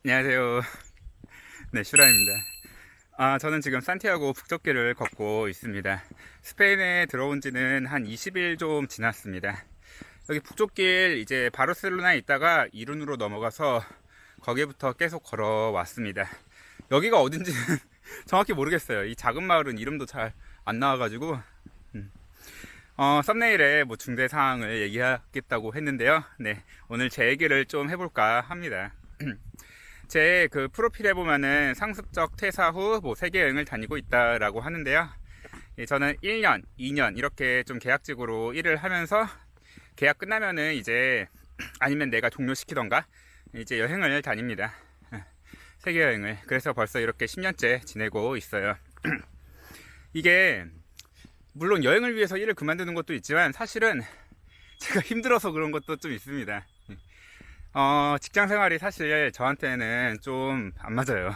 안녕하세요. 네, 슈라입니다. 저는 지금 산티아고 북쪽길을 걷고 있습니다. 스페인에 들어온 지는 한 20일 좀 지났습니다. 여기 북쪽길 이제 바르셀로나에 있다가 이룬으로 넘어가서 거기부터 계속 걸어왔습니다. 여기가 어딘지는 정확히 모르겠어요. 이 작은 마을은 이름도 잘 안 나와가지고 썸네일에 뭐 중대 사항을 얘기하겠다고 했는데요. 네, 오늘 제 얘기를 좀 해볼까 합니다. 제 그 프로필에 보면은 상습적 퇴사 후 뭐 세계 여행을 다니고 있다라고 하는데요. 저는 1년, 2년 이렇게 좀 계약직으로 일을 하면서 계약 끝나면은 이제 아니면 내가 종료시키던가 이제 여행을 다닙니다. 세계 여행을. 그래서 벌써 이렇게 10년째 지내고 있어요. 이게 물론 여행을 위해서 일을 그만두는 것도 있지만 사실은 제가 힘들어서 그런 것도 좀 있습니다. 직장 생활이 사실 저한테는 좀 안 맞아요.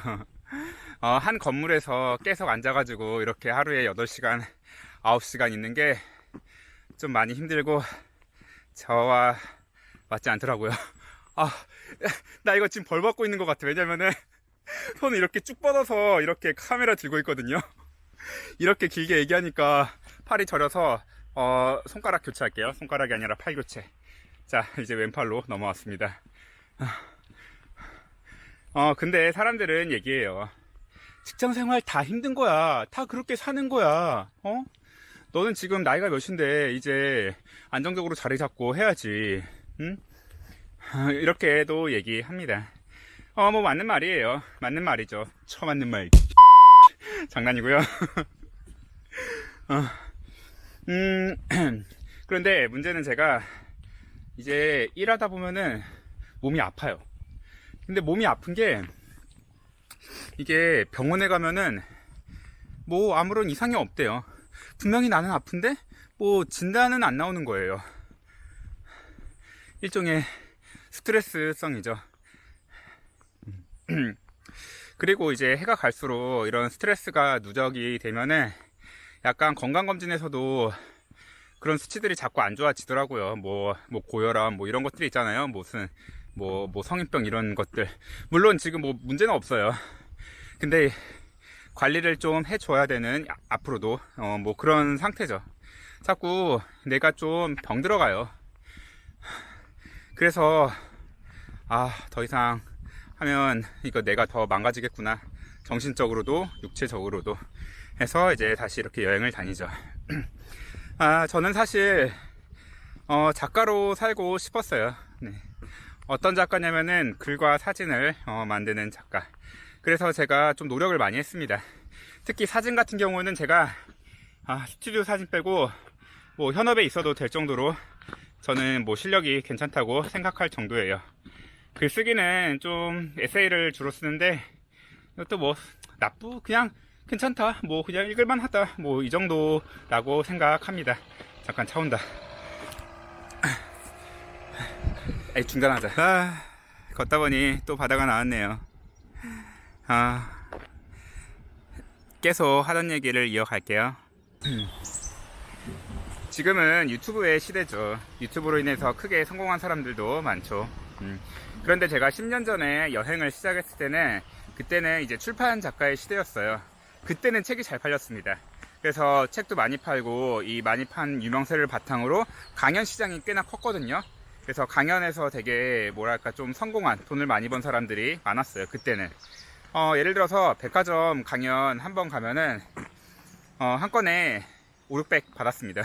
한 건물에서 계속 앉아가지고 이렇게 하루에 8시간, 9시간 있는 게 좀 많이 힘들고 저와 맞지 않더라고요. 나 이거 지금 벌 받고 있는 것 같아. 왜냐면은 손을 이렇게 쭉 뻗어서 이렇게 카메라 들고 있거든요. 이렇게 길게 얘기하니까 팔이 저려서 손가락 교체할게요. 손가락이 아니라 팔 교체. 자, 이제 왼팔로 넘어왔습니다. 근데 사람들은 얘기해요. 직장 생활 다 힘든 거야. 다 그렇게 사는 거야. 너는 지금 나이가 몇인데 이제 안정적으로 자리 잡고 해야지. 응? 이렇게도 얘기합니다. 뭐 맞는 말이에요. 맞는 말이죠. 처맞는 말. 장난이고요. 그런데 문제는 제가 이제 일하다 보면은 몸이 아파요. 근데 몸이 아픈 게 이게 병원에 가면은 뭐 아무런 이상이 없대요. 분명히 나는 아픈데 뭐 진단은 안 나오는 거예요. 일종의 스트레스성이죠. 그리고 이제 해가 갈수록 이런 스트레스가 누적이 되면은 약간 건강검진에서도 그런 수치들이 자꾸 안 좋아지더라고요. 뭐 고혈압 뭐 이런 것들이 있잖아요. 무슨 뭐 성인병 이런 것들. 물론 지금 뭐 문제는 없어요. 근데 관리를 좀 해줘야 되는 앞으로도 뭐 그런 상태죠. 자꾸 내가 좀 병들어가요. 그래서 더 이상 하면 이거 내가 더 망가지겠구나. 정신적으로도 육체적으로도 해서 이제 다시 이렇게 여행을 다니죠. 저는 사실 작가로 살고 싶었어요. 네. 어떤 작가냐면은 글과 사진을 만드는 작가. 그래서 제가 좀 노력을 많이 했습니다. 특히 사진 같은 경우는 제가 스튜디오 사진 빼고 뭐 현업에 있어도 될 정도로 저는 뭐 실력이 괜찮다고 생각할 정도예요. 글 쓰기는 좀 에세이를 주로 쓰는데 이것도 뭐 그냥 괜찮다, 뭐 그냥 읽을만 하다, 뭐 이 정도라고 생각합니다. 잠깐 차 온다. 중단하자. 걷다 보니 또 바다가 나왔네요. 계속 하던 얘기를 이어갈게요. 지금은 유튜브의 시대죠. 유튜브로 인해서 크게 성공한 사람들도 많죠. 그런데 제가 10년 전에 여행을 시작했을 때는 그때는 이제 출판 작가의 시대였어요. 그때는 책이 잘 팔렸습니다. 그래서 책도 많이 팔고 이 많이 판 유명세를 바탕으로 강연 시장이 꽤나 컸거든요. 그래서 강연에서 되게 뭐랄까 좀 성공한, 돈을 많이 번 사람들이 많았어요. 그때는 예를 들어서 백화점 강연 한번 가면은 한 건에 5, 600 받았습니다.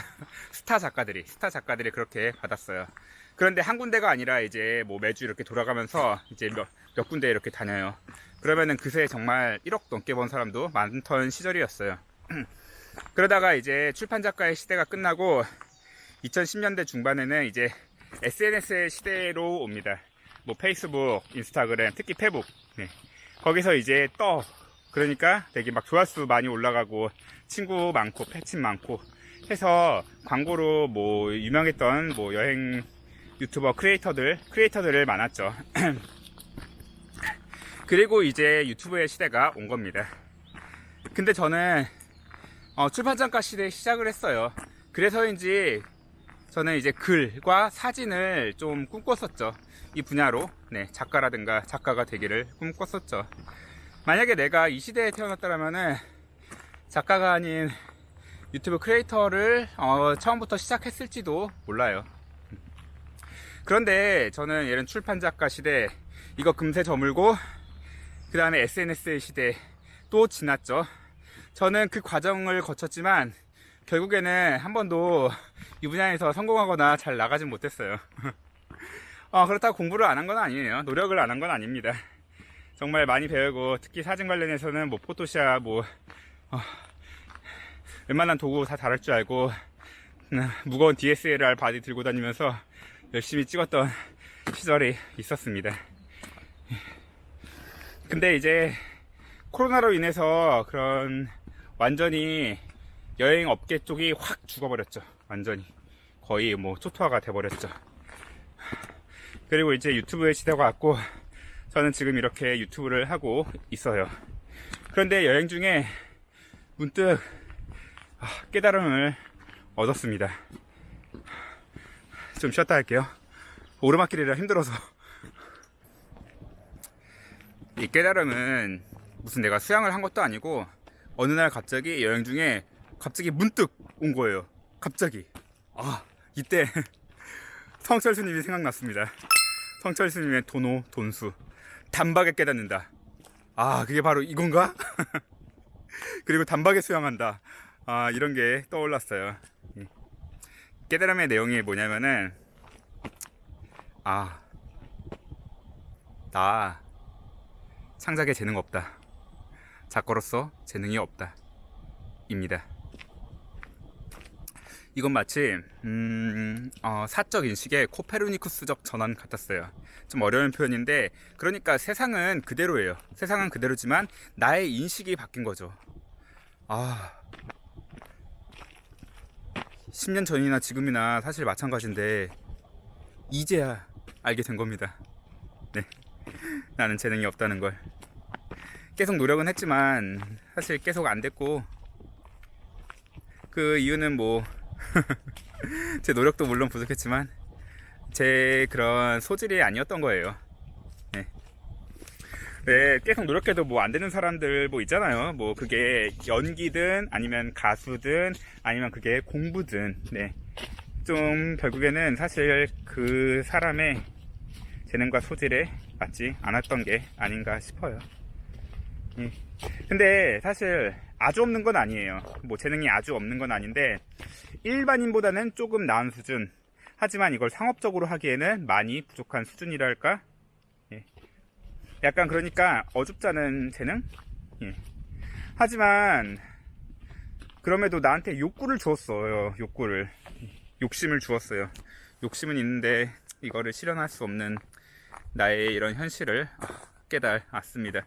스타 작가들이 그렇게 받았어요. 그런데 한 군데가 아니라 이제 뭐 매주 이렇게 돌아가면서 이제 몇 군데 이렇게 다녀요. 그러면은 그새 정말 1억 넘게 번 사람도 많던 시절이었어요. 그러다가 이제 출판 작가의 시대가 끝나고 2010년대 중반에는 이제 SNS의 시대로 옵니다. 뭐 페이스북, 인스타그램, 특히 페북. 네. 거기서 이제 그러니까 되게 막 조회수 많이 올라가고 친구 많고 패친 많고 해서 광고로 뭐 유명했던 뭐 여행 유튜버 크리에이터들 많았죠. 그리고 이제 유튜브의 시대가 온 겁니다. 근데 저는 출판작가 시대에 시작을 했어요. 그래서인지 저는 이제 글과 사진을 좀 꿈꿨었죠. 이 분야로 작가라든가 작가가 되기를 꿈꿨었죠. 만약에 내가 이 시대에 태어났다면은 작가가 아닌 유튜브 크리에이터를 처음부터 시작했을지도 몰라요. 그런데 저는 이런 출판 작가 시대, 이거 금세 저물고 그 다음에 SNS의 시대 또 지났죠. 저는 그 과정을 거쳤지만 결국에는 한 번도 이 분야에서 성공하거나 잘 나가진 못했어요. 그렇다고 공부를 안 한 건 아니에요. 노력을 안 한 건 아닙니다. 정말 많이 배우고, 특히 사진 관련해서는 뭐 포토샵, 웬만한 도구 다 다룰 줄 알고, 무거운 DSLR 바디 들고 다니면서 열심히 찍었던 시절이 있었습니다. 근데 이제 코로나로 인해서 그런 완전히 여행 업계 쪽이 확 죽어버렸죠. 완전히 거의 뭐 초토화가 돼버렸죠. 그리고 이제 유튜브의 시대가 왔고, 저는 지금 이렇게 유튜브를 하고 있어요. 그런데 여행 중에 문득 깨달음을 얻었습니다. 좀 쉬었다 할게요. 오르막길이라 힘들어서. 이 깨달음은 무슨 내가 수양을 한 것도 아니고, 어느 날 갑자기 여행 중에 갑자기 문득 온 거예요. 갑자기. 이때 성철스님이 생각났습니다. 성철스님의 도노 돈수, 단박에 깨닫는다. 그게 바로 이건가? 그리고 단박에 수양한다. 이런 게 떠올랐어요. 깨달음의 내용이 뭐냐면은, 나 창작에 재능 없다. 작가로서 재능이 없다. 입니다. 이건 마치 사적 인식의 코페르니쿠스적 전환 같았어요. 좀 어려운 표현인데, 그러니까 세상은 그대로예요. 세상은 그대로지만 나의 인식이 바뀐 거죠. 10년 전이나 지금이나 사실 마찬가지인데, 이제야 알게 된 겁니다. 나는 재능이 없다는 걸. 계속 노력은 했지만 사실 계속 안 됐고, 그 이유는 뭐 제 노력도 물론 부족했지만 제 그런 소질이 아니었던 거예요. 계속 노력해도 뭐 안 되는 사람들 뭐 있잖아요. 뭐 그게 연기든 아니면 가수든 아니면 그게 공부든, 좀 결국에는 사실 그 사람의 재능과 소질에 맞지 않았던 게 아닌가 싶어요. 근데 사실 아주 없는 건 아니에요. 뭐 재능이 아주 없는 건 아닌데, 일반인보다는 조금 나은 수준. 하지만 이걸 상업적으로 하기에는 많이 부족한 수준이랄까? 약간 그러니까 어줍잖은 재능? 하지만 그럼에도 나한테 욕구를 주었어요. 욕심을 주었어요. 욕심은 있는데 이거를 실현할 수 없는 나의 이런 현실을 깨달았습니다.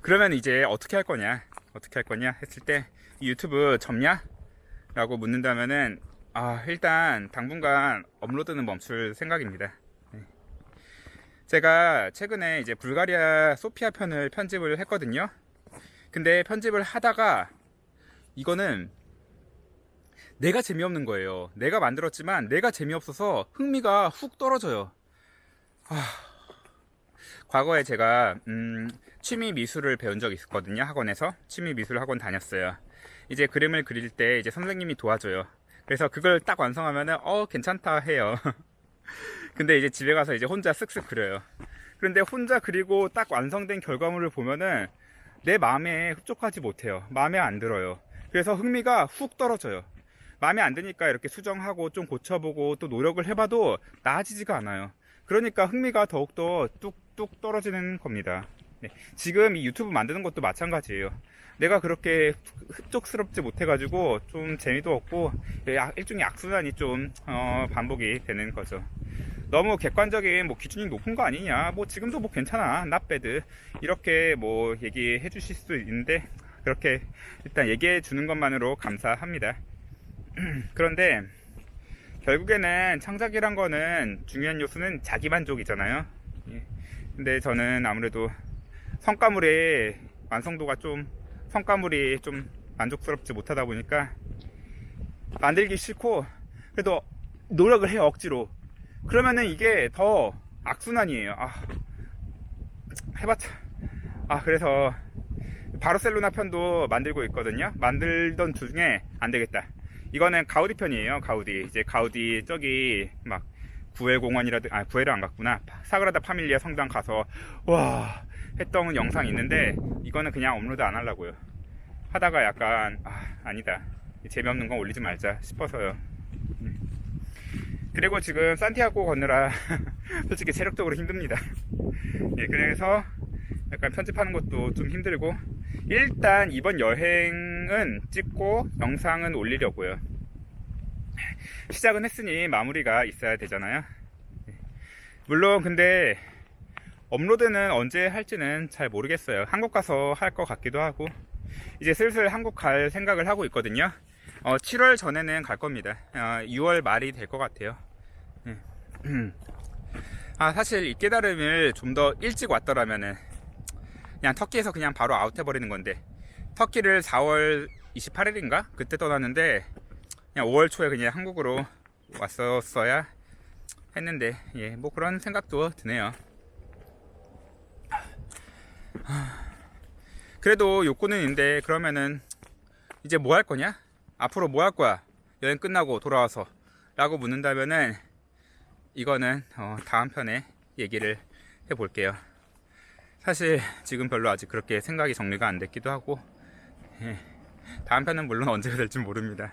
그러면 이제 어떻게 할 거냐 했을 때, 이 유튜브 접냐? 라고 묻는다면은, 일단 당분간 업로드는 멈출 생각입니다. 제가 최근에 이제 불가리아 소피아 편을 편집을 했거든요. 근데 편집을 하다가 이거는 내가 재미없는 거예요. 내가 만들었지만 내가 재미없어서 흥미가 훅 떨어져요. 과거에 제가 취미 미술을 배운 적이 있었거든요. 학원에서 취미 미술 학원 다녔어요. 이제 그림을 그릴 때 이제 선생님이 도와줘요. 그래서 그걸 딱 완성하면은 괜찮다 해요. 근데 이제 집에 가서 이제 혼자 쓱쓱 그려요. 그런데 혼자 그리고 딱 완성된 결과물을 보면은 내 마음에 흡족하지 못해요. 마음에 안 들어요. 그래서 흥미가 훅 떨어져요. 마음에 안 드니까 이렇게 수정하고 좀 고쳐보고 또 노력을 해봐도 나아지지가 않아요. 그러니까 흥미가 더욱더 뚝뚝 떨어지는 겁니다. 지금 이 유튜브 만드는 것도 마찬가지예요. 내가 그렇게 흡족스럽지 못해가지고 좀 재미도 없고, 일종의 악순환이 좀 반복이 되는 거죠. 너무 객관적인 뭐 기준이 높은 거 아니냐, 뭐 지금도 뭐 괜찮아, not bad, 이렇게 뭐 얘기해 주실 수도 있는데, 그렇게 일단 얘기해 주는 것만으로 감사합니다. 그런데 결국에는 창작이란 거는 중요한 요소는 자기만족이잖아요. 근데 저는 아무래도 성과물이 좀 만족스럽지 못하다 보니까 만들기 싫고 그래도 노력을 해요, 억지로. 그러면은 이게 더 악순환이에요. 해봤자. 그래서 바르셀로나 편도 만들고 있거든요. 만들던 중에 안 되겠다. 이거는 가우디 편이에요. 가우디. 이제 가우디 저기 막 구엘 공원이라든, 구엘을 안 갔구나. 사그라다 파밀리아 성당 가서 와 했던 영상이 있는데, 이거는 그냥 업로드 안 하려고요. 하다가 약간 아니다, 재미없는 건 올리지 말자 싶어서요. 그리고 지금 산티아고 걷느라 솔직히 체력적으로 힘듭니다. 예, 그래서 약간 편집하는 것도 좀 힘들고, 일단 이번 여행은 찍고 영상은 올리려고요. 시작은 했으니 마무리가 있어야 되잖아요. 물론 근데 업로드는 언제 할지는 잘 모르겠어요. 한국 가서 할 것 같기도 하고, 이제 슬슬 한국 갈 생각을 하고 있거든요. 7월 전에는 갈 겁니다. 6월 말이 될 것 같아요. 사실 이 깨달음을 좀 더 일찍 왔더라면은 그냥 터키에서 그냥 바로 아웃해버리는 건데, 터키를 4월 28일인가? 그때 떠났는데 그냥 5월 초에 그냥 한국으로 왔었어야 했는데, 예, 뭐 그런 생각도 드네요. 그래도 욕구는 있는데, 그러면은 이제 뭐 할 거냐? 앞으로 뭐 할 거야? 여행 끝나고 돌아와서 라고 묻는다면은, 이거는 다음 편에 얘기를 해볼게요. 사실 지금 별로 아직 그렇게 생각이 정리가 안 됐기도 하고, 예, 다음 편은 물론 언제가 될지 모릅니다.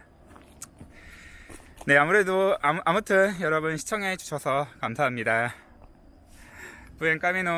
네, 아무래도 아무튼 여러분 시청해 주셔서 감사합니다. 부엔 까미노.